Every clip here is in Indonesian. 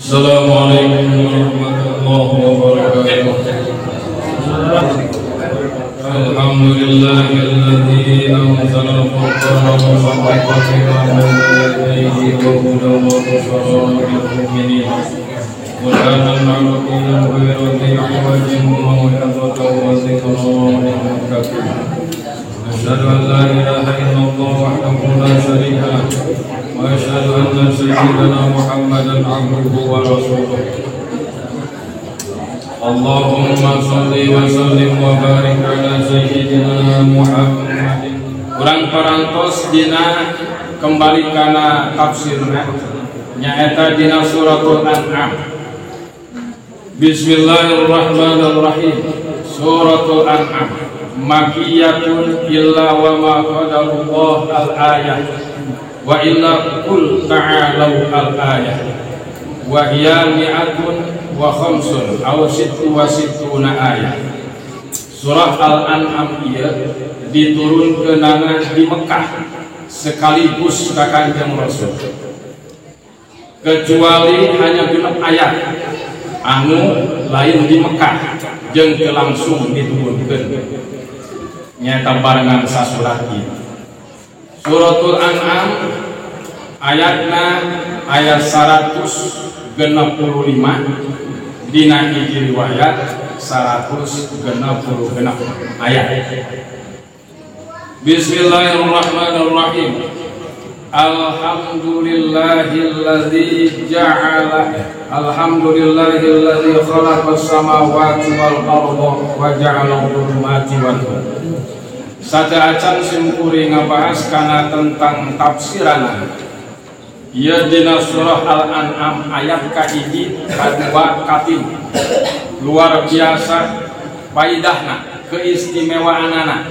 Assalamualaikum warahmatullahi wabarakatuh. Alhamdulillahilladzi anzala al-Qur'ana musaddiqan lima bayna yadayhi wa hudan wa bushra lil mu'minin. Hudan ma'lukin ghayra dhi 'iwajin wa maw'izatan wa dhikrun lil muttaqin. Asyhadu an la ilaha illallah wahdahu la syarika lah wa asyhadu anna sayyidana Muhammadan 'abduhu wa rasuluh. Allahumma shalli wa sallim wa barik ala sayyidina Muhammadin. Urang parantos dina kembali kana tafsirna nyaeta dina suratul An'am. Bismillahirrahmanirrahim. Suratul An'am makiyatun illa wa ma qadarullah al-ayah wa illa qul ta'alau al-ayah wa hiya mi'atun wa khamsun aw sittu wa sittuna ayat. Surah Al-An'am ieu diturunkeunana di Mekah sekaligus ka Kanjeng Rasul, kecuali hanya genep ayat anu lain di Mekah jeung teu langsung diturunkeun nyaeta barengan sasurat ieu. Suratul An'am ayatna ayat 165 dina hiji riwayat 166 ayat. Bismillahirrahmanirrahim. Alhamdulillahilladzi khalaqas samawati wal arda wa ja'ala dhulumati wan nur. Sadaacan simpuri ngabahas kana tentang tafsirana ieu dina surah Al-An'am ayat ka-1 ka-2 ka-3. Luar biasa faidahna, keistimewaanana.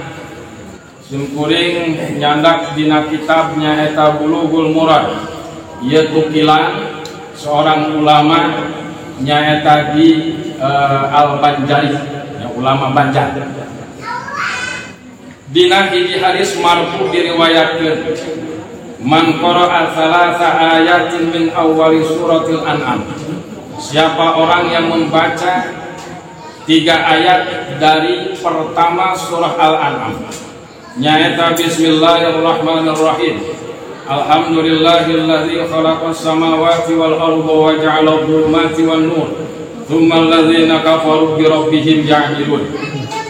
Simkuring nyandak dina kitabnya eta Bulughul Murad. Ieu tukilan seorang ulama nyaeta di Al-Banjari, ya, ulama Banjar. Dina hiji hadis marfu diriwayatkeun, man qara'a thalatha ayatin min awwali suratil An'am. Siapa orang yang membaca 3 ayat dari pertama surah Al-An'am, nyaeta bismillahirrahmanirrahim. Alhamdulillahilladzi khalaqas samawati wal arda wa ja'ala dhulumati wan nur. Tsumma alladzina kafaru bi rabbihim ya'dilun.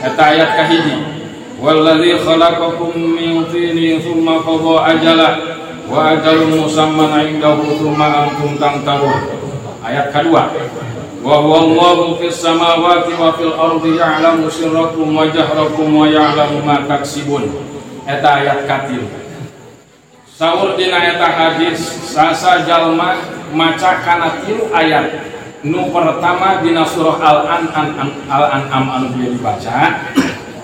Eta ayat kahiji. Walladzi khalaqakum min tinin tsumma qada ajala wa ajalun musamman 'indahu tsumma antum tamtarun. Ayat kedua, wa huwallahu fis samawati wa fil ardi ya'lamu sirrakum wa jahrakum wa ya'lamu ma taksibun. Eta ayat katil. Saur dina eta hadis sasa jalma maca kana 3 ayat nu pertama dina surah Al-An'am anu dibaca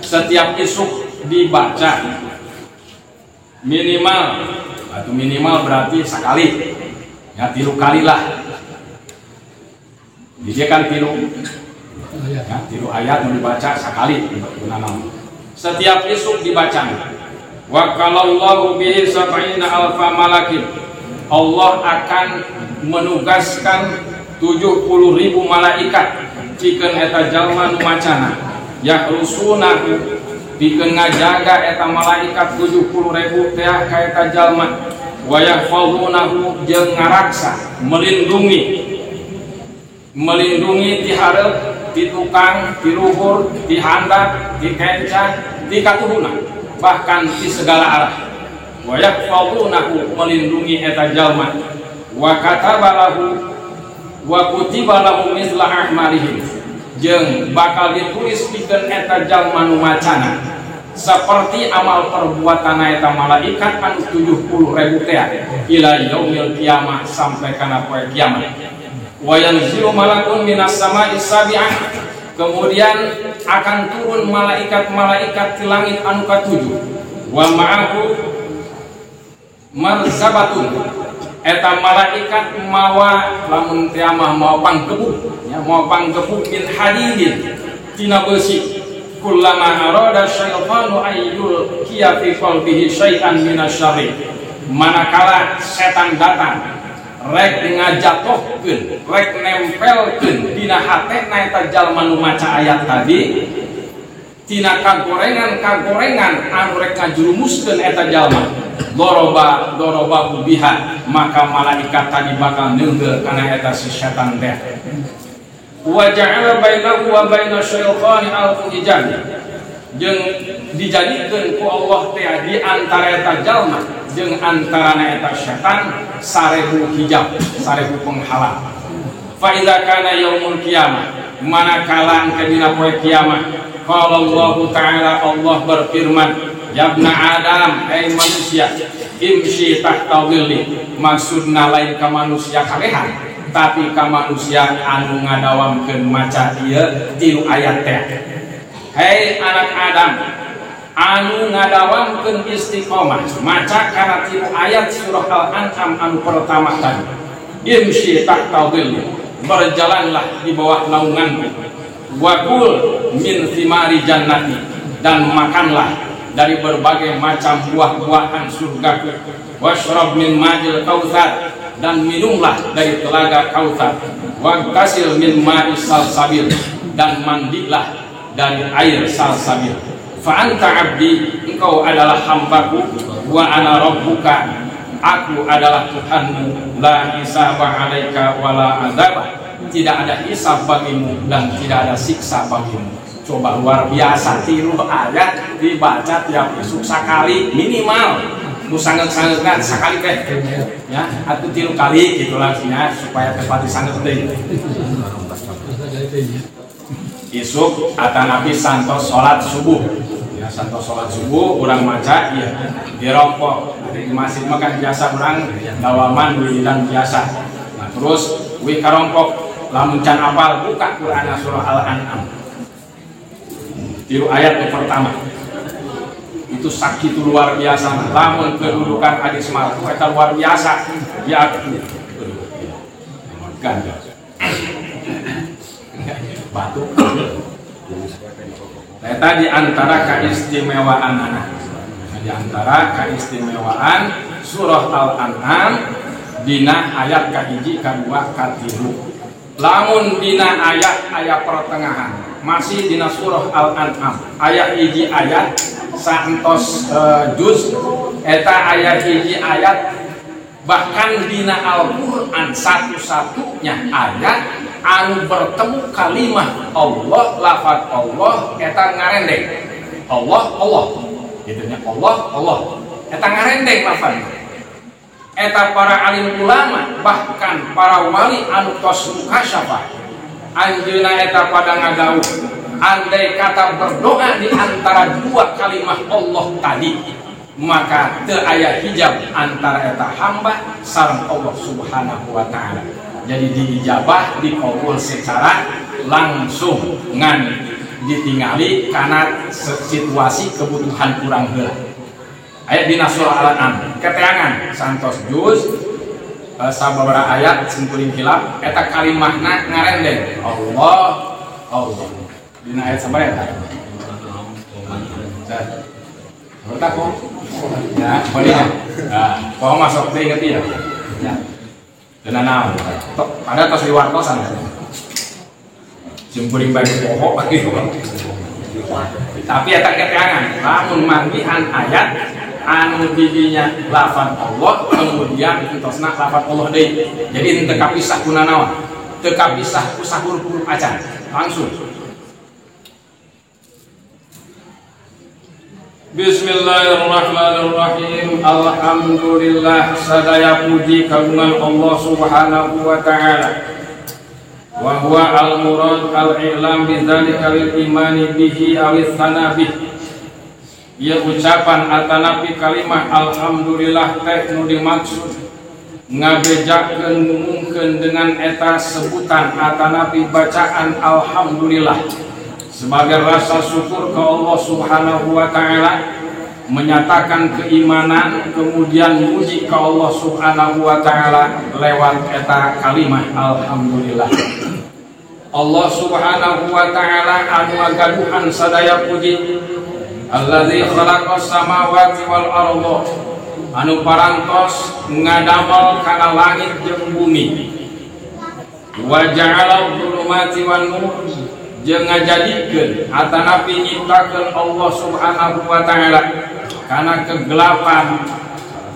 setiap isuk dibaca minimal berarti sekali, ya 3 kali lah. Dia kan 3 ayat yang dibaca sekali setiap isuk dibaca. Wa qalallahu bihi sab'ina alfa malakin. Allah akan menugaskan 70.000 malaikat cikeun eta jalma nu macana, yahrusunahu pikeun ngajaga eta malaikat 70.000 teh ka eta jalma, wa yahfazunahu jeung ngaraksa melindungi ti hareup, ti tukang, ti luhur, ti handap, ti kenca, ti katuhuna, bahkan ti segala arah. Wa yahfazunahu melindungi eta jalma, wa katabalahu wa kutiba lahu misla ahmarihim jeung bakal ditulis pikeun eta jalma nu macana seperti amal perbuatan eta malaikat anu 70.000 teh ila yaumil kiamah sampai kana poe kiamat. Wa yanzilu malakun minas sama'i sabi'ah, kemudian akan turun malaikat-malaikat di langit anu ka-7. Wa ma'ahu marzabatun, eta malaikat mawa lamun kiamah mawa panggebuk, ya, mawa panggebuk min hadidin tina besi. Kullama arada syaitanu ayyul kiya fi qalbihi syai'an minasyarri, manakala setan datang rek ngajatohkeun rek nempelkeun dina hatena eta jalma nu maca ayat tadi tina kagorengan anu rek ngajurumuskeun eta jalma doroba biha maka malaikat tadi bakal neungeul kana eta si setan teh wa ja'ala bainahu wa baina syaitani al-hijab jeung dijadikeun ku Allah teh di antara eta jalma jeung antarana eta setan 1000 hijab 1000 penghalang fa idza kana yaumul qiyamah manakala engke dina poe kiamat qala Allah taala Allah berfirman ya ibna adam ai manusia imshi tahta dhilli maksudna lain ka manusia kabehan tapi ka manusia anu ngadawamkeun maca ieu 3 ayat teh hei anak Adam anu ngadawamkeun istiqomah maca kana 3 ayat surah Al-An'am anu pertama tadi imshi tahta dhilli berjalanlah di bawah naunganku wakul min thimari jannati dan makanlah dari berbagai macam buah-buahan surgaku washrab min ma'il kautsar dan minumlah dari telaga kautsar wagtasil min ma'is salsabil dan mandilah dari air salsabil fa anta abdi engkau adalah hambaku wa ana rabbuka aku adalah Tuhanmu la hisaba alaika wala azab tidak ada hisab bagimu dan tidak ada siksa bagimu. Coba luar biasa 3 ayat dibaca tiap esuk sakali minimal nu sanget-sangetna sakali teh ya atuh 3 kali gitu langsungnya supaya tepati sanget deui isuk atanapi santos salat subuh ya santos salat subuh urang maca ya dirompok di masjid mah kan biasa urang dawaman wiridan biasa nah terus we karompok lamun can apal buka Quran surah Al-An'am 3 ayat yang pertama itu sakit luar biasa lamun kedudukan hadis marfu eta luar biasa ya ganda batu eta di antara keistimewaan di antara keistimewaan surah Al-An'am dina ayat kahiji kadua katilu lamun dina ayat pertengahan masih dina surah Al-An'am ayat hiji ayat santos juz eta ayat hiji ayat bahkan dina Al-Qur'an satu-satunya ayat anu bertemu kalimat Allah lafaz Allah eta ngarendeng Allah gitunya Allah eta ngarendeng lafazna eta para alim ulama bahkan para wali anu tos mukasyafah anjeunna eta pada ngadawuh andai kata berdoa di antara 2 kalimat Allah tadi maka teu aya hijab antara eta hamba sareng Allah Subhanahu wa taala jadi diijabah dikabul secara langsung ngan ditingali karena situasi kebutuhan kurang heula ayat dina surah Al-An'am keterangan santos juz sababaraha ayat simkuring hilaf eta kalimahna ngarendeng Allah dina ayat sabaraha eta berta kok ya boleh kok masuk teh inget ya dina naon ada tos liwartosan simkuring bagi pokok bagi tapi eta keterangan lamun manggihan ayat anu didinya lafaz Allah kemudian entosna lafaz Allah deui jadi teu kapisah ku nanaon teu kapisah ku huruf acan langsung Bismillahirrahmanirrahim alhamdulillah sadaya puji kagungan Allah Subhanahu wa taala wa huwa al-murad al-i'lam bi dzalika lil imani bihi awis sanabih ia ucapan atanapi kalimat alhamdulillah teh nu dimaksud ngabejakeun ngumumkeun dengan eta sebutan atanapi bacaan alhamdulillah sebagai rasa syukur ke Allah Subhanahu wa taala menyatakan keimanan kemudian muji ke Allah Subhanahu wa taala lewat eta kalimat alhamdulillah Allah Subhanahu wa taala anu ngagaduhan sadaya puji alladzi khalaqas samawati wal ardh anu parantos ngadamel kana langit jeung bumi wa ja'ala dhulumati wan nur jeung ngajadikeun atanapi nyiptakeun Allah Subhanahu wa taala kana kegelapan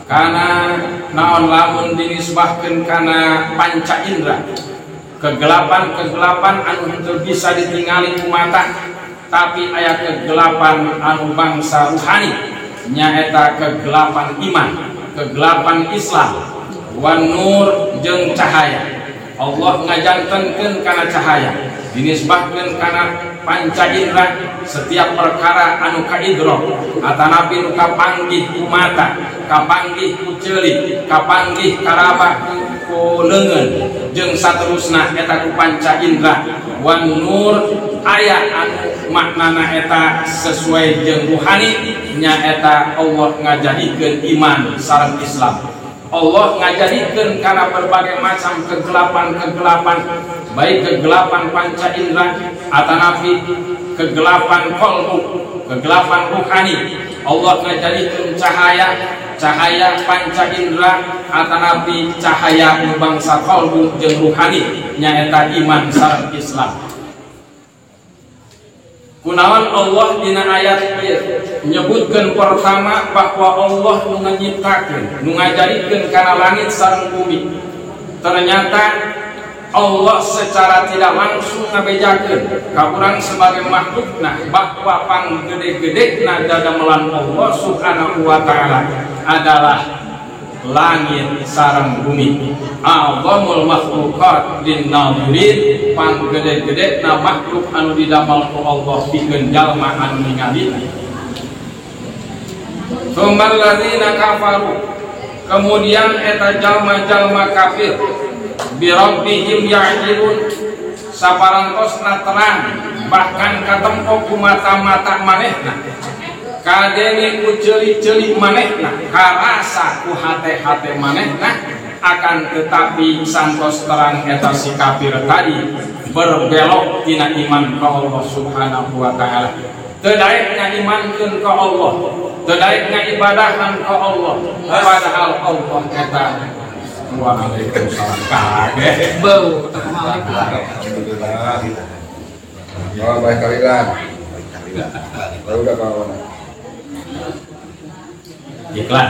kana naon lamun dinisbahkeun kana panca indra kegelapan anu henteu bisa ditingali ku mata tapi aya kegelapan anu bangsa ruhani nyaeta kegelapan iman kegelapan Islam wan nur jeung cahaya Allah ngajantenkeun kana cahaya dinisbahkeun kana panca indra setiap perkara anu kaidrok atanapi nu kapanggih ku mata kapanggih ku ceulik kapanggih karaba ku leungeun jeung saterusna eta ku panca indra wan nur aya anu maknana eta sesuai jeung ruhani nyaeta Allah ngajadikeun iman sareng Islam Allah ngajadikeun kana berbagai macam kegelapan baik kegelapan panca indra atanapi kegelapan qalbu kegelapan ruhani Allah ngajadikeun cahaya panca indra atanapi cahaya nu bangsa qalbu jeung ruhani nyaeta iman sareng Islam. Kunaon Allah dina ayat ieu menyebutkeun pertama bahwa Allah nu nganyiptakeun nu ngajadikeun kana langit sareng bumi. Ternyata Allah secara tidak langsung ngabejakeun ka urang sebagai makhlukna bahwa panggede-gedena dadamelan Allah Subhanahu wa taala adalah langit sareng bumi. A'zamul makhluqat lin-nadhirin panggede-gedena makhluk anu didamel ku Allah pikeun jalma anu ningali. Tsummal ladzina kafaru kemudian eta jalma-jalma kafir bi rabbihim ya'dilun saparantosna terang bahkan katempo ku mata-mata manehna kadene ku ceuli-ceuli manehna karasa ku hate-hate manehna akan tetapi santos terang eta si kafir tadi berbelok tina iman ka Allah Subhanahu wa taala teu daek ngaimankeun ka Allah teu daek ngaibadahan ka Allah padahal Allah eta Waalaikumsalam kaget bau alhamdulillah ya baik kalian baru udah kawan iklan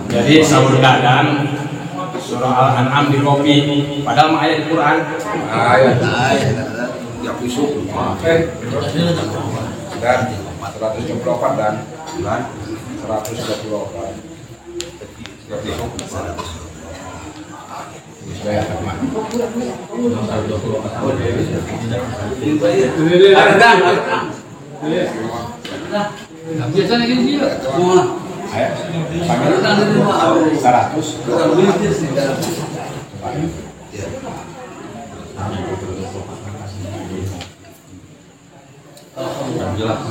jadi sahur gadang surah Al-An'am di kopi padahal mah ayat Quran ayat ya busuk dan 124 dan 124 biasanya gini dia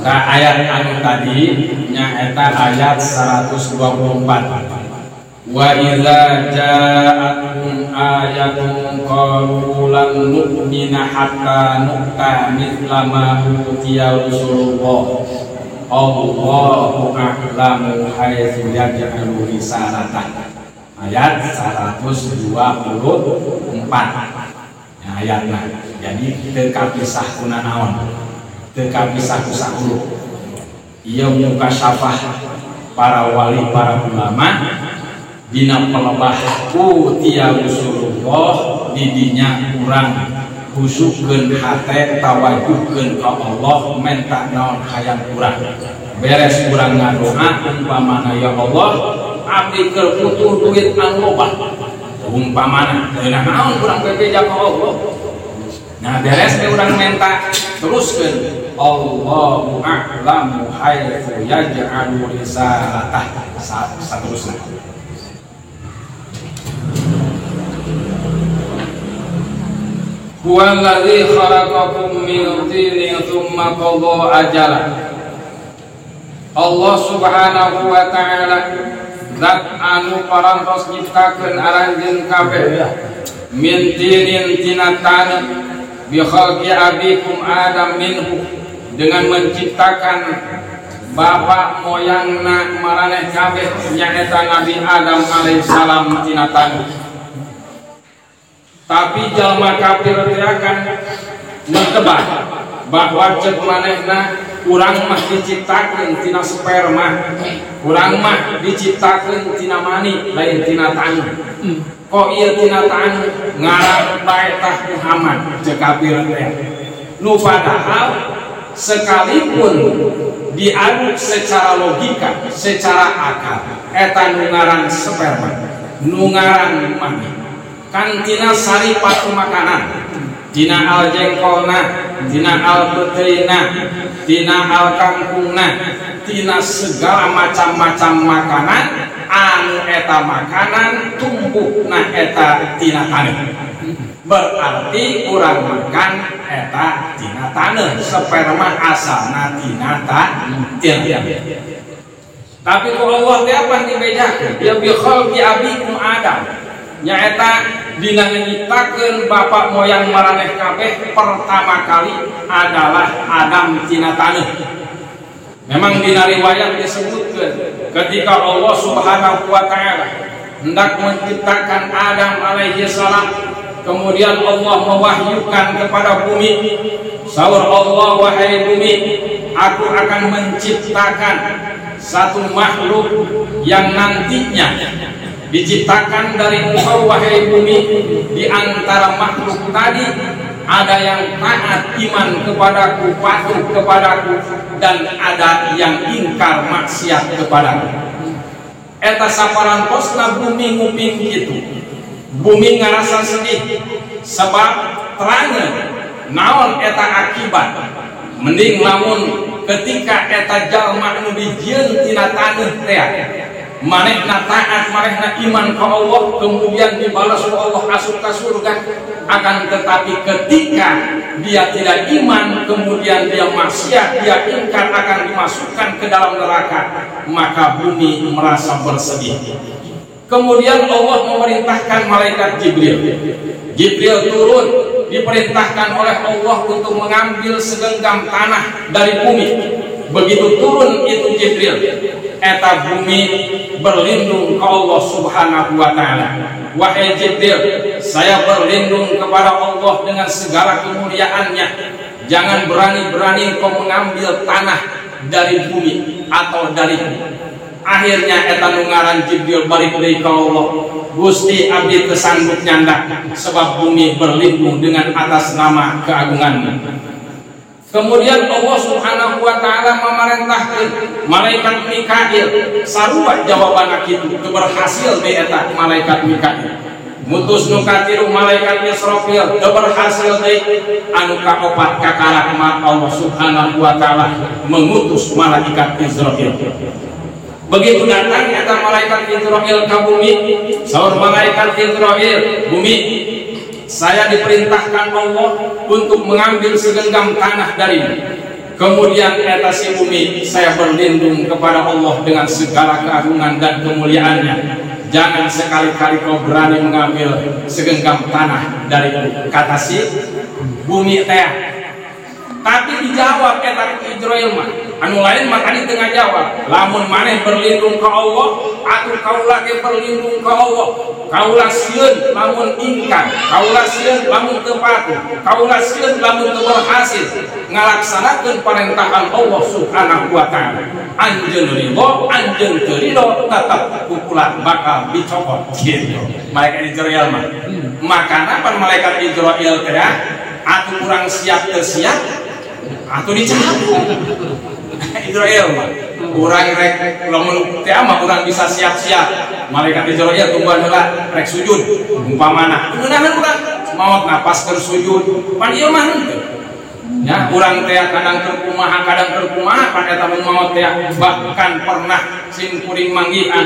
nah ayat anu tadi nyaeta ayat 124 wa idza ja'akum ayatun qalu lan nu'mina hatta nu'ta mithla ma utiya rusulullah Allahu a'lamu haitsu yaj'alu risalatan ayat 124 nah, ayatna jadi teu kapisah kuna naon teu kapisah ku sakulu ieu muka syafah para wali para ulama dina pelebah utiya Rasulullah didinya urang husukkeun hate tawajuhkeun ka Allah menta naon hayang urang beres urang ngadoa umpamana ya Allah abdi keur butuh duit anu loba umpamana teu naon urang bebeja ka Allah nah beres teh urang menta teruskeun Allahu a'lamu haitsu yaj'alu risalatah saterusna huwallazi khalaqakum min tinin tsumma qada ajala Allah Subhanahu wa ta'ala zat anu parantos nyiptakeun aranjeun kabeh min tinin tina tanah bi khalqi abikum Adam minhu dengan menciptakan bapak moyangna maraneh kabeh nyaeta Nabi Adam alaihissalam tina tanah. Tapi jalma kafir teh akan mentebak bahwa cek manehna urang mah diciptakeun tina sperma, urang mah diciptakeun tina mani lain tina tanah. Kok ieu tina tanah ngaran bae tah Muhammad cek kafir teh. Nu padahal sekalipun diaduk secara logika, secara akal, eta nu ngaran sperma, nu ngaran mani. Kan tina saripat makanan, tina al jengkolna, tina al beteina, tina al kangkungna, tina segala macam-macam makanan anu eta makanan tumbuhna eta tina tanah. Berarti urang makan eta tina tanah, sperma asalna tina tanah. Tapi kalau Allah teh apa dibedakeun? Ya bi khalqi abikum Adam. Nyaeta dina nyiptakeun bapak moyang maraneh kabeh pertama kali adalah Adam tina tanah. Memang dina riwayat disebutkeun ketika Allah Subhanahu wa taala hendak menciptakan Adam alaihi salam, kemudian Allah mewahyukan kepada bumi, saur Allah, wahai bumi, aku akan menciptakan satu makhluk yang nantinya diciptakan dari engkau wahai bumi. Di antara makhluk tadi ada yang taat iman kepadaku, patuh kepadaku, dan ada yang ingkar maksiat kepadaku. Eta saparantosna bumi nguping gitu. Bumi ngarasa sedih sebab terangnya naon eta akibat. Mending lamun ketika eta jalma nu dijieun tina taneuh teh manehna taat, manehna iman ka Allah, kemudian dibalas ku Allah asup ka surga. Akan tetapi ketika dia tidak iman, kemudian dia maksiat, dia ingkar, akan dimasukkan ke dalam neraka, maka bumi merasa bersedih. Kemudian Allah memerintahkan malaikat Jibril. Jibril turun, diperintahkan oleh Allah untuk mengambil segenggam tanah dari bumi. Begitu turun itu Jibril, eta bumi berlindung ke Allah Subhanahu wa taala. Wahai Jibril, saya berlindung kepada Allah dengan segala kemuliaannya. Jangan berani-berani kau mengambil tanah dari bumi atau dari bumi. Akhirnya eta nu ngaran Jibril balik deui ka Allah. Gusti abdi teu sanggup nyandak sebab bumi berlindung dengan atas nama keagungan. Kemudian Allah Subhanahu wa taala memerintahkeun malaikat Mikail sarua jawabanna kitu teu berhasil deui eta malaikat Mikail. Mutus nu katilu malaikat Israfil teu berhasil deui. Anu kaopat kakarak Allah Subhanahu wa taala mengutus malaikat Israfil. Begitu datang kata malaikat Israfil ke bumi, saur malaikat Israfil, bumi, saya diperintahkan Allah untuk mengambil segenggam tanah darimu. Kemudian kata si bumi, saya berlindung kepada Allah dengan segala keagungan dan kemuliaannya. Jangan sekali-kali kau berani mengambil segenggam tanah dariku, kata si bumi teh. Tapi dijawab kata Israel mah, anu lain mah tadi tengah jawab, lamun maneh berlindung ke Allah, atuh kaula ge berlindung ke Allah. Kaula sieun lamun ingkar, kaula sieun lamun teu patuh, kaula sieun lamun teu berhasil ngalaksanakeun parentahan Allah Subhanahu wa taala. Anjeun ridho, anjeun teu ridho, tetep pukulan bakal dicopot gitu. Malaikat Israel mah. Makana pan malaikat Israel teh atuh kurang siap teu siap atau dicabut. Israel mah urang rek lamun teh mah urang bisa siap-siap. Malaikat Israel tungguan heula rek sujud umpamana ngeunaheun urang maot napas keur sujud pan ieu mah henteu ya. Urang teh kadang keur kumaha pan eta mun maot teh bahkan pernah sing kuring manggihan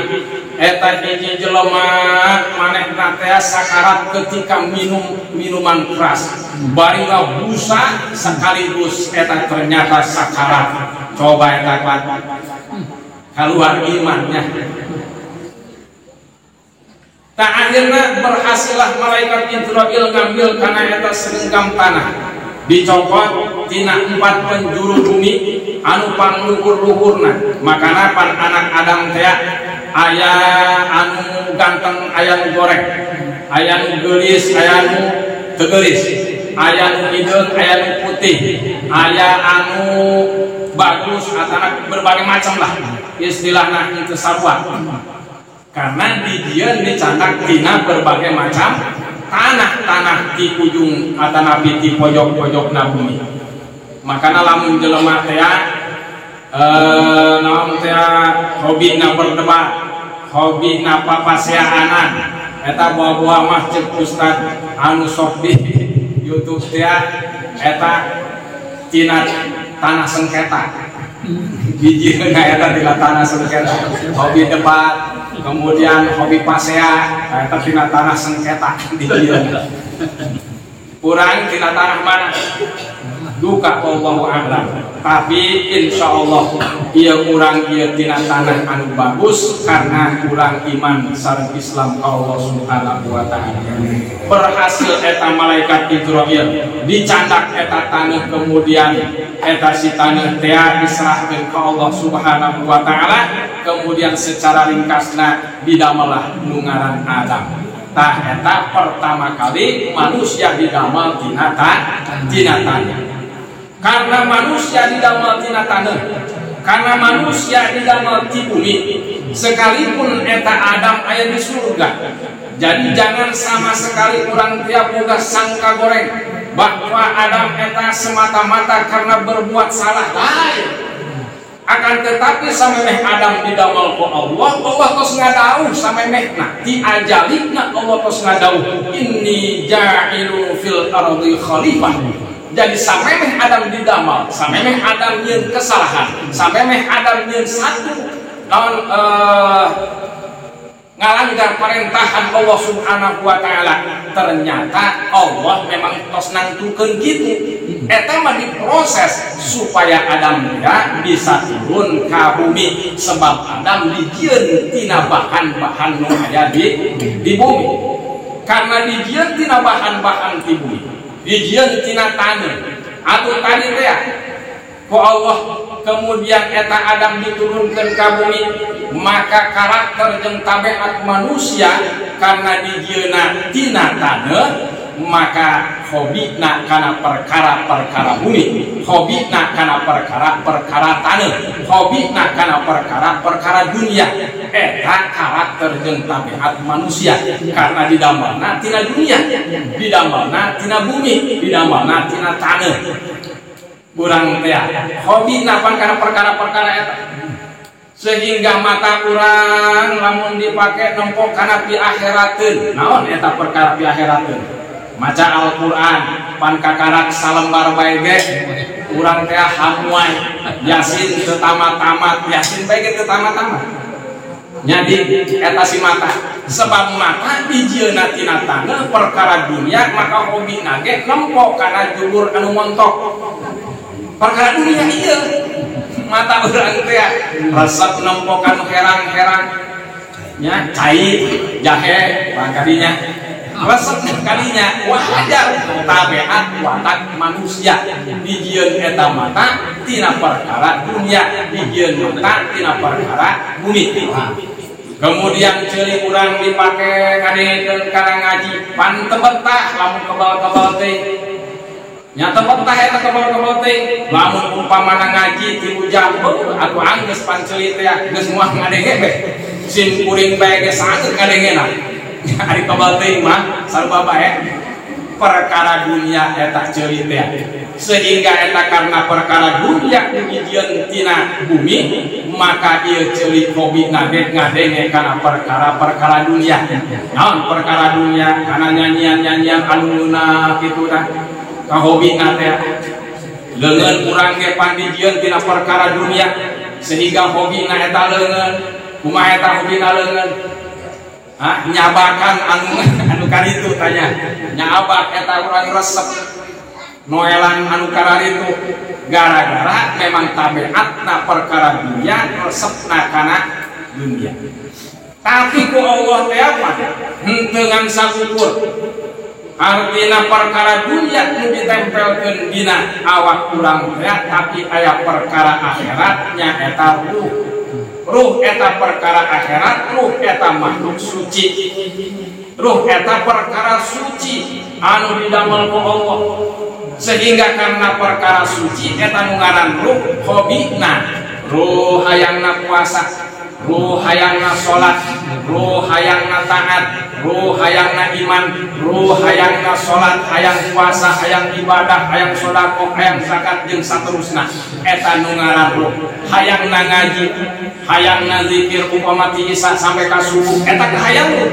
eta hiji jelema manehna teh sakarat ketika minum minuman keras bari busa sekaligus eta ternyata sakarat. Coba eta keluar imannya. Tak akhirna berhasillah malaikat Israil ngambil kana eta serenggam tanah dicopot tina 4 penjuru bumi anu pangluhur-luhurna. Makana pan anak Adam teh aya anu ganteng, aya nu goreng, aya nu geulis, aya nu teu geulis, aya nu hideung, aya nu putih, aya anu bagus, atana berbagai macam lah istilahna itu sarua. Karena di dieu dicandak tina berbagai macam tanah-tanah di ujung atana di pojok-pojok bumi. Makana lamun jelema teh naon teh hobina berdebat, hobina papaseaanan, eta bawa mah cek ustad anu sok di YouTube teh eta tina tanah sengketa. Bijieuna eta tina tanah sengketa, hobi debat, kemudian hobi pasea, eta tina tanah sengketa di dieu. Urang tina tanah mana? Duka wallahu a'lam. Tapi insyaallah ieu urang ieu tina tanah anu bagus karena urang iman sareng Islam ka Allah Subhanahu wa taala. Berhasil eta malaikat Israil dicandak eta tanah, kemudian eta si tanah teh diserahkeun ka Allah Subhanahu wa taala, kemudian secara ringkasna didamelah nu ngaran Adam. Tah eta pertama kali manusia didamel tina tanah. Karena manusia didamel tina tanah, karena manusia didamel di bumi, sekalipun eta Adam aya di surga. Jadi jangan sama sekali urang tiap boga sangka goreng bahwa Adam eta semata-mata karena berbuat salah lain. Akan tetapi samemeh Adam didamel ku Allah, Allah tos ngadauh samemehna diajalina, Allah tos ngadauh inni ja'ilu fil ardi khalifah. Jadi samemeh Adam didamel, samemeh Adam nyeun kesalahan, samemeh Adam nyeun satu lawan ngalanggar perintahan Allah Subhanahu wa taala, ternyata Allah memang tos nangtukeun kitu. Eta mah diproses supaya Adam ya bisa turun ka bumi, sebab Adam dijieun tina bahan-bahan nu aya di bumi. Karena dijieun tina bahan-bahan di bumi, dijieun tina tanah atuh tadi teh ku Allah, kemudian eta Adam diturunkeun ka bumi, maka karakter jeung tabiat manusia karena dijieuna tina tanah, maka hobina kana perkara-perkara bumi, hobina kana perkara-perkara tanah, hobina kana perkara-perkara dunia. Eta karakter jeung tabiat manusia karena didamelna tina dunia, didamelna tina bumi, didamelna tina tanah. Urang teh hobina pan kana perkara-perkara eta, sehingga mata urang lamun dipake nempo kana pi akhirateun. Naon eta perkara pi akhirateun? Maca Al-Qur'an pan kakarak salembar bae ge urang teh hamuai, Yasin teu tamat-tamat, Yasin bae ge teu tamat-tamat. Jadi eta si mata, sebab mata dijieuna tina tanah perkara dunia, maka hobina ge nempo kana jubur anu montok. Perkara dunia iya mata urang teh resep nempokan herang-herang nya cai jahe pangkadinya resep kalinya wajar tabiat watak manusia dijieun eta mata tina perkara dunia, dijieun mata tina perkara bumi. Kemudian ceuli urang dipake ngadengekeun kana ngaji pan teu betah lamun kebal-kebal teh. Nyata betah eta kebal-kebal teh, lamun umpamana ngaji 3 jam atuh anggeus panceuli teh geus moal ngadenge beh. Sim kuring bae ge sangeut ngadengena. Ari kebal teh mah sarua bae perkara dunia eta ceuli teh. Sehingga eta karena perkara dunia dijieun tina bumi, maka ieu ceuli hobina ge ngadenge kana perkara-perkara dunia. Naon perkara dunia? Kana nyanyian-nyanyian anu ngeunah kitu tah. Kahobina teh leungeun urang ge pan dijieun tina perkara dunia, sehingga hobina eta leungeun. Kumaha eta hobina leungeun? Nyabakan anu karitu tanya. Nyabak eta urang resep noelan anu kararitu gara-gara memang tabiatna perkara dunia, resepna kana dunia. Tapi ku Allah teh apa? Henteu ngan sakukur. Artina perkara dunia nu ditempelkeun dina awak urang teh, tapi aya perkara akhiratnya eta ruh. Ruh eta perkara akhirat, ruh eta makhluk suci. Ruh eta perkara suci anu didamel ku Allah. Sehingga karena perkara suci eta nu ngaran ruh hobina. Ruh hayangna puasa, ruh hayangna salat, ruh hayangna taat, ruh hayangna iman, ruh hayangna salat, hayang puasa, hayang ibadah, hayang sedekah, hayang zakat jeung saterusna. Eta nu ngaran ruh. Hayangna ngaji, hayangna zikir upama ti Isa sampai ka subuh, eta kahayang ruh.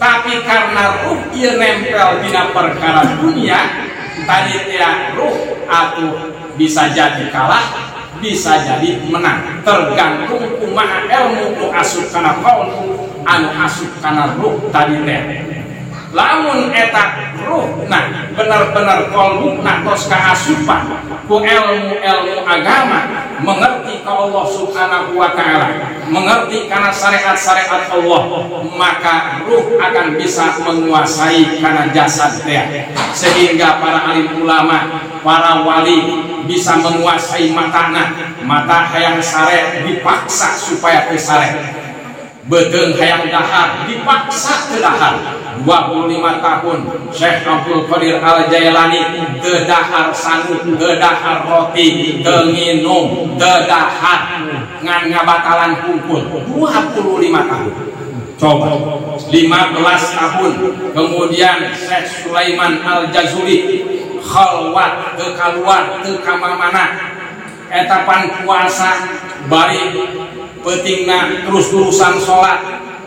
Tapi karena ruh ieu nempel dina perkara dunia, tadi teh ruh atuh bisa jadi kalah, bisa jadi menang, tergantung kumaha ilmu nu asup kana kaul anu asup kana ruh tadi teh. Lamun eta ruh nah bener-bener qalbuna tos kaasupan ku ilmu-ilmu agama, mengerti ka Allah Subhanahu wa taala, mengerti kana syariat-syariat Allah, maka ruh akan bisa menguasai kana jasad teh. Sehingga para alim ulama, para wali bisa menguasai matana. Mata hayang sare dipaksa supaya teu sare. Bedeung hayang dahar dipaksa teu dahar. 25 tahun Syekh Abdul Qadir Al-Jailani teu dahar sanut, teu dahar roti, teu nginum, teu dahar ngan ngabatalan kumpul 25 tahun. Coba 15 tahun kemudian Syekh Sulaiman Al-Jazuli khalwat teu kaluar teu ka mana. Etapan puasa bari pentingna terus-terusan sholat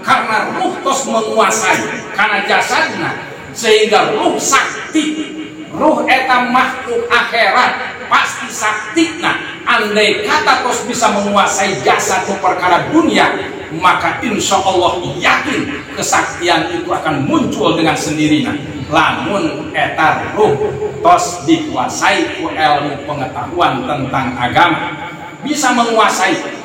karena ruh tos menguasai karena jasadna, sehingga ruh sakti. Ruh eta makhluk akhirat pasti saktina. Andai kata tos bisa menguasai jasad perkara dunia, maka insya Allah yakin kesaktian itu akan muncul dengan sendirinya. Lamun eta ruh tos dikuasai ku ilmu pengetahuan tentang agama, bisa menguasai.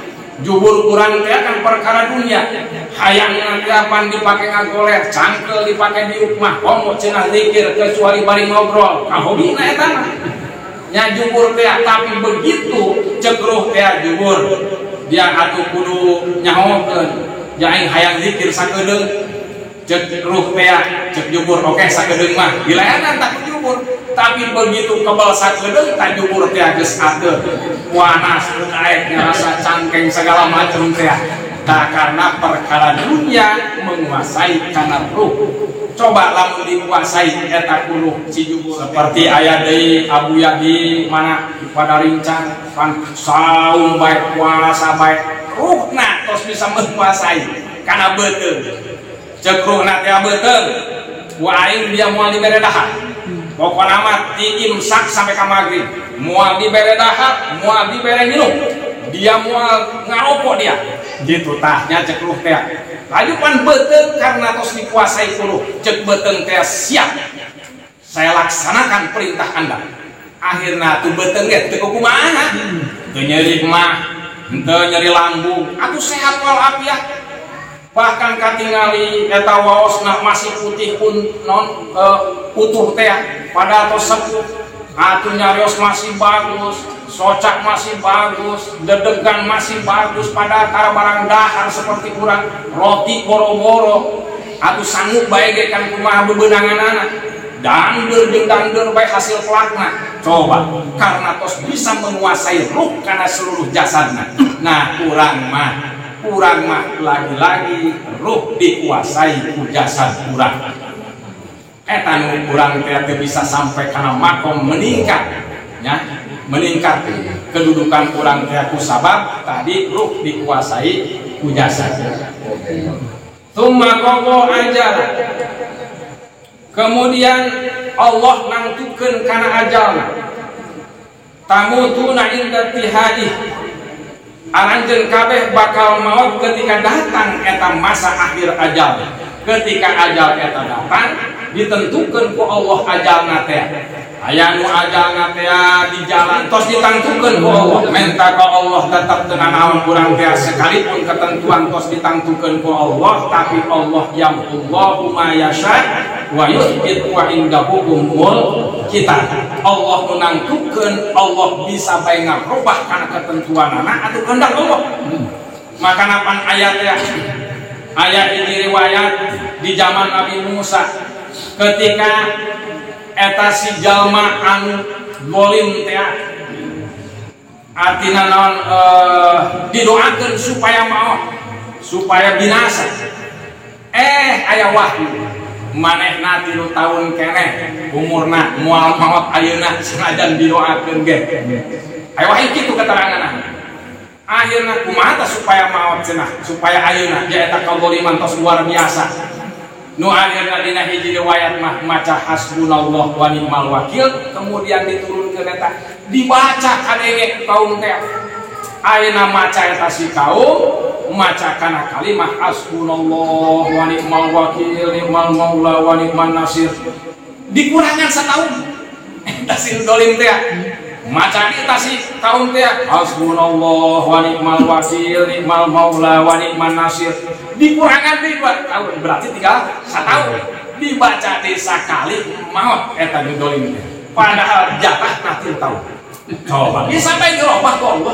Jubur kurang teh kan perkara dunia, hayang ngagapan dipake ngagoler, cangkel dipake diukmah, komo cenah zikir kecuali bari ngobrol, kahobina eta mah. Nya jubur teh, tapi begitu cek ruh teh jubur, dia atuh kudu nyahokeun, jaing hayang zikir sakedeung, cek ruh teh, cek jubur oke sakedeung mah, dilayanan tak jubur. Tapi begitu kebal sakedeung tak jubur teh geus ateun. Panas naik ngerasa cangkeng segala macam teh. Nah, karena perkara dunia menguasai kana ruh. Coba lamun dikuasai eta ruh si jubur seperti aya deui Abu Yadi mana pada rincang kan saum bae puasa bae ruhna tos bisa menguasai kana beuteung. Ceuk ruhna teh beuteung ku aing dia moal dibere dahar. Pokoknya mah di imsak sampai ke maghrib, mual dibere dahar, mual dibere minum, dia mual ngarokok dia, gitu tahnya cek ruh teh. Lalu pan beteung karena tos dikuasai kuruh, cek beteung teh siap. Saya laksanakan perintah Anda. Akhirnya tuh beteung ge teu kumaha, teu nyeri mah, teu nyeri lambung, atuh sehat walafiat. Bahkan katingali eta waosna masih putih pun non utuh teh pada tos sepuh atuh nyarios masih bagus, socak masih bagus, dedegan masih bagus, pada tara barang dahar seperti kurang roti boro-boro atuh sanggup bae ge kan kumaha bebeunanganana dangdeur jeung dangdeur bae hasil pelakna. Coba karena tos bisa menguasai ruh kana seluruh jasadna. Nah kurang mah lagi-lagi ruh dikuasai ku jasad kurang. Eta nu kurang teh bisa sampai kana makom meningkat, ya meningkat kedudukan kurang teh ku sabab tadi ruh dikuasai ku jasad. Tsumma qada ajal. Kemudian Allah nangtukeun kana ajalna. Tamutuna inda tihadih. Aranjeun kabeh bakal maut ketika datang eta masa akhir ajal. Ketika ajal eta datang ditentukeun ku Allah ajalna teh. aya nu ajalna teh di jalan tos ditangtukeun ku Allah menta ka Allah tetap dengan naon urang teh sekalipun ketentuan tos ditangtukeun ku Allah tapi Allah yamhullahu ma yasha wa yuthbit wa indahu ummul kitab. Allah menangtukeun Allah bisa bae ngarubah kana ketentuanana atuh kehendak Allah. Maka napan ayat ya ayat ini riwayat di zaman Nabi Musa ketika eta si jalma anu golim teh artina naon didoakeun supaya maot supaya binasa aya wahyu manehna 3 tahun keneh umurna moal maot ayeuna senajan didoakeun ge aya wahyu kitu keteranganna akhirna kumaha supaya maot cenah supaya ayeuna nyaeta kagoliman tos luar biasa. Nu akhirna dina hiji riwayat mah maca hasbunallah wa ni'mal wakil kemudian diturunkeun eta dibaca kadenge kaum teh ayeuna maca eta si kaum maca kana kalimat hasbunallah wa ni'mal wakil ni'mal maula wa ni'man nasir dikurangan setahun eta si dolim teh maca kita si kaum teh hasbunallah wa ni'mal wakil ni'mal maula wa ni'man nasir dikurangan di 2 tahun berarti tinggal 1 tahun dibaca di sakali maut eta dolim padahal jatah nanti tahun coba bisa bae dirobah ku Allah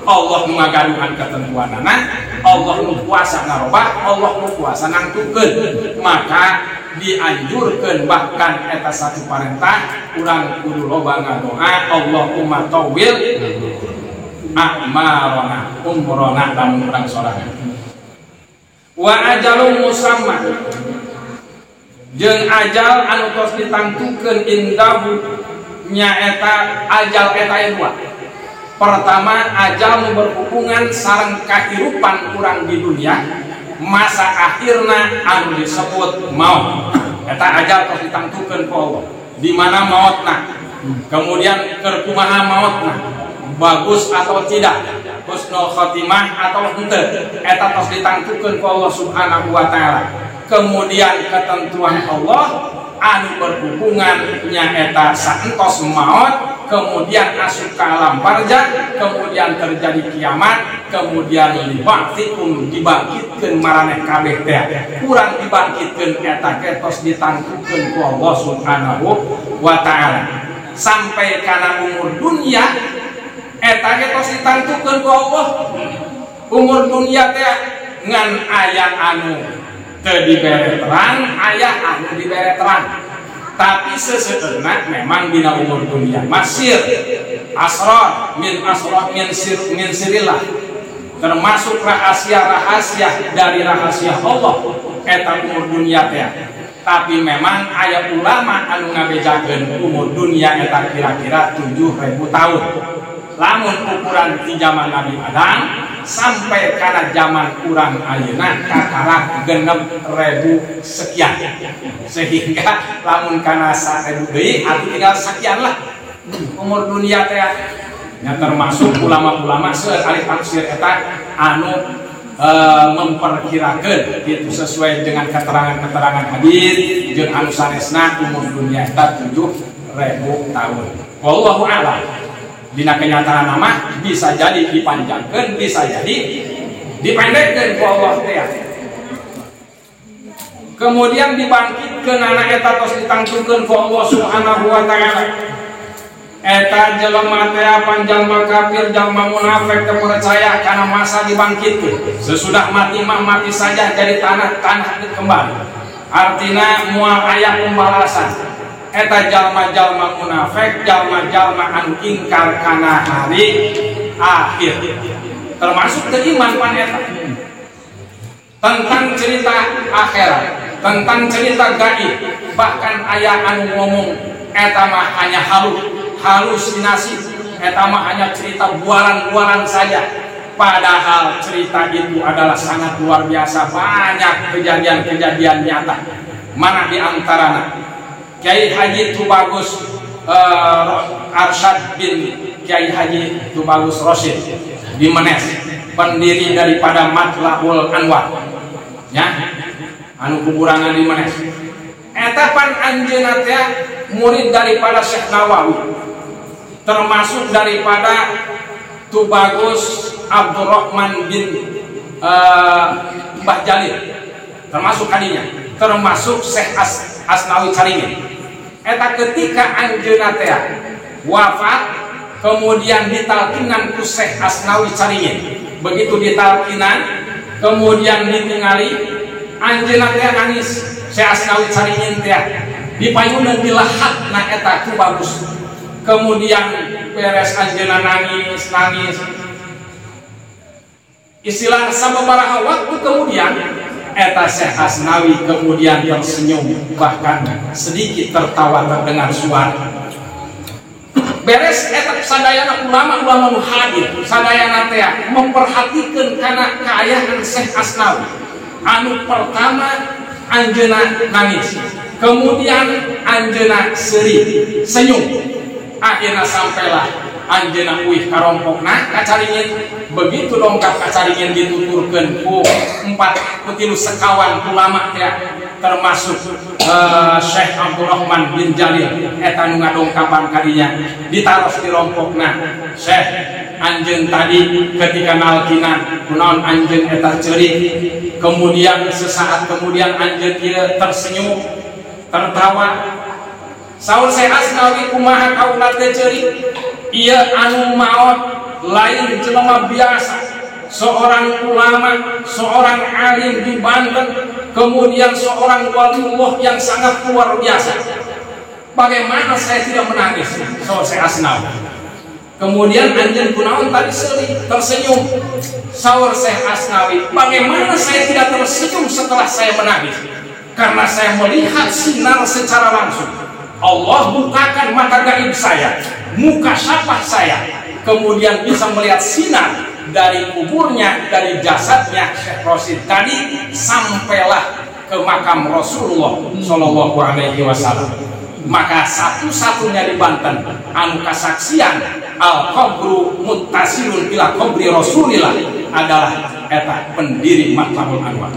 Allah nu ngagaduhan ketentuanana Allah nu kuasa ngarobah Allah nu kuasa nangtukeun maka dianjurkeun bahkan eta satu perintah urang kudu loba ngadoa Allahumma tawil a'marona umrona lamun urang sorangan wa ajalun musamma jeung ajal anu tos ditangtukeun indahu nyaeta ajal eta 2. Pertama ajal nu berhubungan sareng kahirupan urang di dunia masa akhirna anu disebut maut eta ajal tos ditangtukeun ku Allah di mana mautna kemudian keur kumaha mautna bagus atau tidak husnul khotimah atau henteu eta tos ditangtukeun ku Allah Subhanahu wa taala. Kemudian ketentuan Allah anu berhubungan nyaeta saentos maut kemudian asup ka alam barzakh kemudian terjadi kiamat kemudian dibangkitkeun maraneh kabeh teh kurang dibangkitkeun eta tos ditangtukeun ku Allah Subhanahu wa taala sampai kana umur dunia eta tos ditangtukeun ku Allah umur dunia teh ngan aya anu teu dibere terang aya anu dibere terang tapi seseueurna memang dina umur dunia masir asrar min sirillah termasuk rahasia dari rahasia Allah eta umur dunia teh tapi memang aya ulama anu ngabejakeun umur dunia eta kira-kira 7.000 tahun lamun ukuran di zaman Nabi Adam sampai karena zaman kurang ayeuna katarak 6.000 sekian sehingga lamun kana 1.000 deui arti tinggal sekian lah umur dunia teh nya termasuk ulama-ulama ahli tafsir eta anu memperkirakeun itu sesuai dengan keterangan-keterangan hadis jeung anu sanesna umur dunia eta 7.000 tahun wallahu a'lam. Dina kenyataan nama bisa jadi dipanjangkan, bisa jadi dipendekkan ku Allah teh. Kemudian dibangkitkeun anak eta tos ditangtukeun ku Allah Subhanahu wa taala. Eta jelema teh panjalma kafir, jalma munafik teu percaya kana masa dibangkitkeun. Sesudah mati mah mati saja jadi tanah kembali. Artina moal aya pembalasan. Eta jalma-jalma munafik, jalma-jalma anu ingkar kana hari akhir. Termasuk iman pan eta. Tentang cerita akhirat, tentang cerita gaib, bahkan aya anu ngomong eta mah hanya halusinasi, eta mah hanya cerita bualan-bualan saja. Padahal cerita itu adalah sangat luar biasa, banyak kejadian-kejadian nyata. Mana di antaranya Kiai Haji Tubagus Arsyad bin Kiai Haji Tubagus Rosyid di Menes, pendiri daripada Matlahul Anwar ya anu kuburangan di Menes eta pan anjeunna teh murid daripada Syekh Nawawi, termasuk daripada Tubagus Abdurrahman bin Mbah Jalil, termasuk kadinya, termasuk Syekh Asnawi Caringin. Eta ketika anjeunna teh wafat, kemudian ditalkinan ku Syekh Asnawi Caringin. Begitu ditalkinan, kemudian ditingali, anjeunna teh nangis. Syekh Asnawi Caringin teh dipayunan di lahatna eta Tubagus. Kemudian beres anjeunna nangis, istilah sababaraha waktu kemudian eta Syekh Asnawi kemudian tersenyum, bahkan sedikit tertawa terdengar suara. Beres eta sadayana ulama-ulama nu hadir, sadayana teh memperhatikan kana kaayaan Syekh Asnawi. Anu pertama anjeunna nangis, kemudian anjeunna seuri, senyum. Akhirnya sampailah anjeunna uih karompokna kacaringin. Begitu dongkap kacaringin dituturkeun ku 4 putilu sekawan ulama teh, termasuk Syekh Abdurrahman bin Jalil eta nu ngadongkapan kadinya, ditaros di rompokna. Syekh, anjeun tadi ketika nalkinan kunaon anjeun eta ceurik, kemudian sesaat kemudian anjeun ieu tersenyum, tertawa. Saur Syekh Asnawi, kumaha kaula teh ceurik? Ieu anu maot lain jelema biasa, seorang ulama, seorang alim di Banten, kemudian seorang waliullah yang sangat luar biasa. Bagaimana saya tidak menangis? Saur Syekh Asnawi. Kemudian anjeun kunaon tadi seuri, tersenyum. Saur Syekh Asnawi, bagaimana saya tidak tersenyum setelah saya menangis? Karena saya melihat sinar secara langsung. Allah bukakan mata gaib saya, muka syafah saya, kemudian bisa melihat sinar dari kuburnya, dari jasadnya Syekh Rosid tadi, sampailah ke makam Rasulullah Shallallahu Alaihi Wasallam. Maka satu-satunya di Banten anu kasaksian al-qabru muttasilun ila qabri Rasulillah adalah eta pendiri Matlabul Anwar.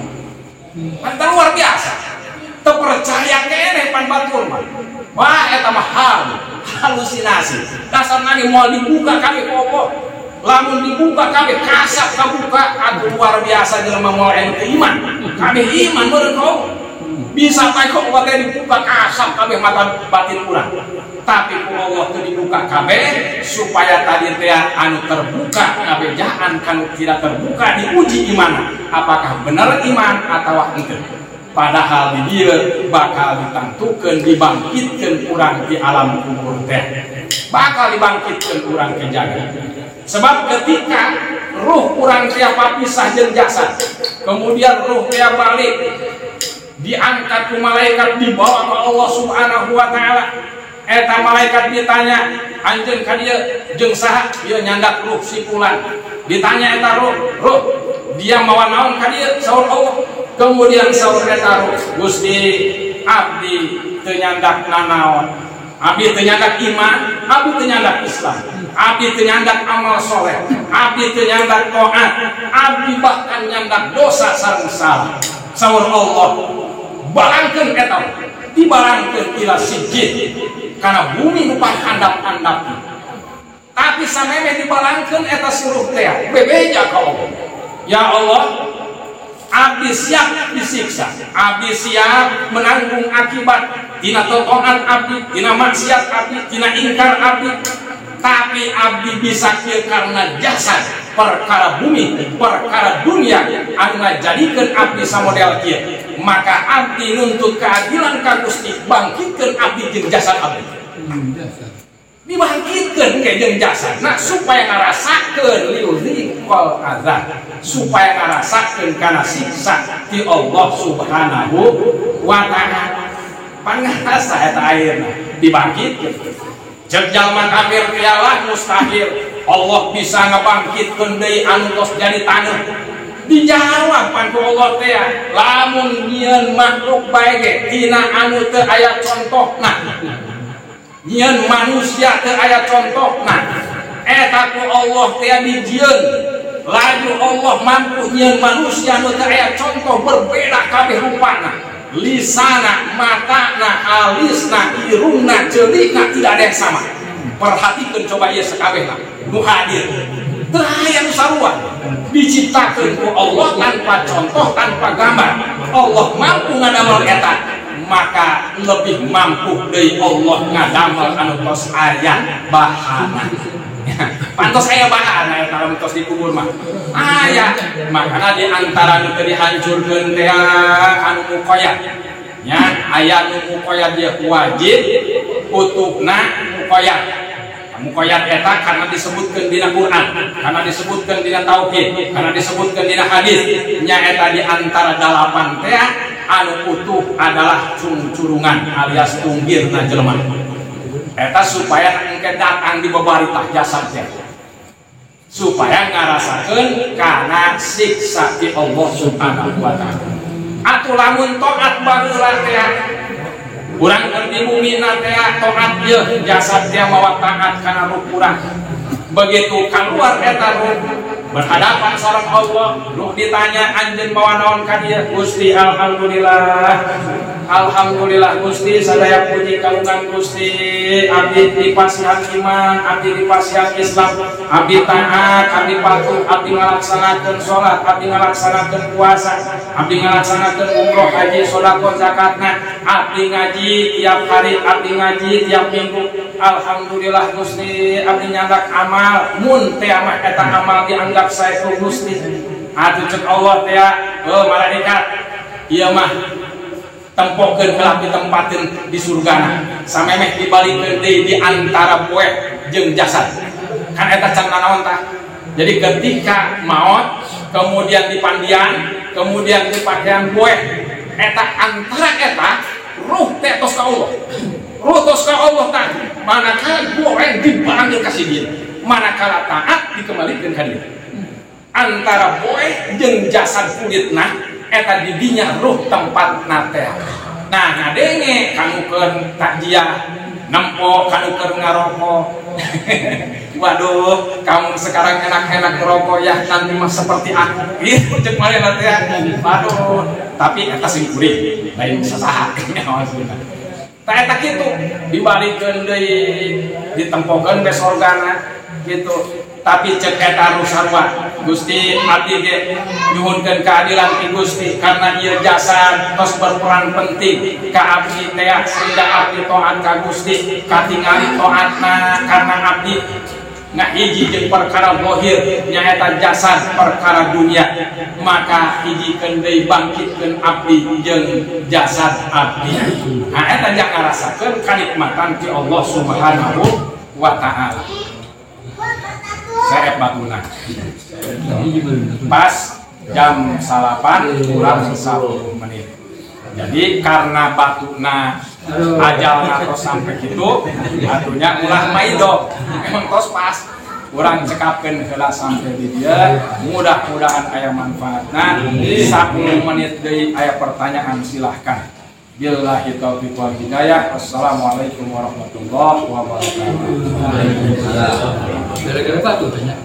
Mantap, luar biasa. Terpercaya kene pan batur mah. Wah, eta mah halusinasi. Dasar nani mau dibuka kami popo. Lamun dibuka kami kasap kabuka, aduh luar biasa jelema moal anu iman. Kami iman meureun kau. Bisa pae kok teh dibuka kasap kami mata batin urang. Tapi ku Allah teu dibuka kabeh supaya tadi teh anu terbuka kabejaan kanu tidak terbuka diuji iman. Apakah benar iman atawa henteu? Padahal di dia bakal ditantukan, dibangkitkan urang di alam kubur teh, bakal dibangkitkan urang ke jagat. Sebab ketika ruh urang teh papisah jeung jasad, kemudian ruh teh balik diangkat ku malaikat, dibawa ke Allah Subhanahu wa taala. Eta malaikat ditanya, anjeun ka dieu jeung saha? Ieu nyandak ruh si fulan. Ditanya eta ruh dia mawa naon ka dieu? Saur Allah. Kemudian saur eta Gusti, abdi teu nyandak nanaon, abdi teu nyandak iman, abdi teu nyandak Islam, abdi teu nyandak amal soleh, abdi teu nyandak taat, abdi bahkan nyandak dosa sareng salah. Saur Allah, balangkeun eta, dibalangkeun ila sijid, kana bumi nu panghandap-handap. Tapi samemeh dibalangkeun eta suruh teh, bebeja ka Allah. Ya Allah, abdi siap disiksa, abdi siap menanggung akibat tina totoan abdi, tina maksiat abdi, tina ingkar abdi. Tapi abdi bisa kieu karena jasad, perkara bumi, perkara dunia anu ngajadikeun abdi samodel kieu. Maka abdi nuntut keadilan ka Gusti, bangkitkeun abdi jeung jasad abdi. Dibangkitkeun ke jeung jasad, nah supaya ngarasakeun liuziqal azab, supaya ngarasakeun kana siksa ti Allah Subhanahu wa taala. Pangarasa eta ayeuna dibangkitkeun. Ceuk jalma kafir tialah mustahil Allah bisa ngabangkitkeun deui anu tos jadi taneuh. Dijawab pan ku Allah teh, lamun nyieun makhluk bae ge tina anu teu aya contohna. Nyieun manusia teu aya contohna, eta ku Allah teh dijieun. Laju Allah mampu nyieun manusia nu teu aya contoh, berbeda kabeh rupana. lisana, matana, alisna, irungna, celikna tidak ada yang sama. Perhatikan coba ya sekabehna nu hadir. Teu aya nu sarua. Diciptakeun ku Allah tanpa contoh, tanpa gambar. Allah mampu ngadamel eta, maka lebih mampu deui Allah ngadamel anu tos aya bahana. Pantos aya bahana eta anu tos dikubur mah. Aya, makana di antara nu teu dihancurkeun teh anu mukoyat. Nya aya nu mukoyat dia wajib, utupna mukoyat. Mukoyat eta karena disebutkeun dina Quran, karena disebutkeun dina tauhid, karena disebutkeun dina hadis. Nya eta di antara 8 teh anu utuh adalah curungan alias tunggirna jelema. Eta supaya engke datang di babaritah jasad teh. Supaya ngarasakeun kana siksa ti Allah Subhanahu wa taala. Atuh lamun taat baheula teh urang keur di bumi na teh taat ieu jasad teh mawa taat kana ruh urang. Begitu keluar eta ruh berhadapan sareng Allah, ruh ditanya anjeun mawa naon ka dieu? Gusti alhamdulillah Gusti, sadaya puji kagungan Gusti. Abdi dipasihan iman, abdi dipasihan Islam, abdi taat, abdi patuh, abdi ngalaksanakeun salat, abdi ngalaksanakeun puasa, abdi ngalaksanakeun umroh, haji, sedekah, zakatna, abdi ngaji tiap hari, abdi ngaji tiap minggu. Alhamdulillah Gusti, abdi nyandak amal, mun teh mah eta amal dianggap sae ku Gusti. Atuh ceuk Allah teh, malaikat, ieu mah tempokeun heula ditempatin di surgana samemeh dibalikeun deui di antara poe jeung jasad. Kan eta can naon tah? Jadi ketika maut, kemudian dipandian, kemudian dipakaian poe, eta antara eta ruh teh tos ka Allah. Ruh tos ka Allah tah. Manakala poe dipanggil ka si dieu, manakala taat dikembalikeun ka dieu. Antara poe jeung jasad kulitna eta didinya ruh tempat teh. Nah ngadenge kanukeun takjiah nempo kanukeun ngarokok. Waduh, kamu sekarang enak-enak ngerokok ya, nanti mah seperti aku. Gitu cek marena teh. Waduh, tapi eta sing kuring lain sasaha maksudna. Tah eta kitu dibalikeun deui, ditempokeun ke sorgana gitu. Tapi cek eta ruh sarua, Gusti abdi ge nyuhunkeun keadilan ti Gusti karena ieu jasad tos berperan penting ka abdi teh sehingga abdi taat ka Gusti katingali taatna karena abdi ngahiji jeung perkara zahir nyaeta jasad perkara dunia, maka hijikeun deui bangkitkeun abdi jeung jasad abdi. Nah eta yang ngarasakeun kanikmatan ti Allah Subhanahu wa taala. Saya batuna pas jam 8 kurang 10 menit. Jadi karena batuna ajalna tos sampai kitu, atunya ulah maido. Emang tos pas urang cekapkeun heula sampai di dieu. Mudah-mudahan aya manfaatna. 10 menit deui aya pertanyaan silahkan. Billahi taufiq wal hidayah. Wassalamualaikum warahmatullahi wabarakatuh. Gara-gara batu tanya.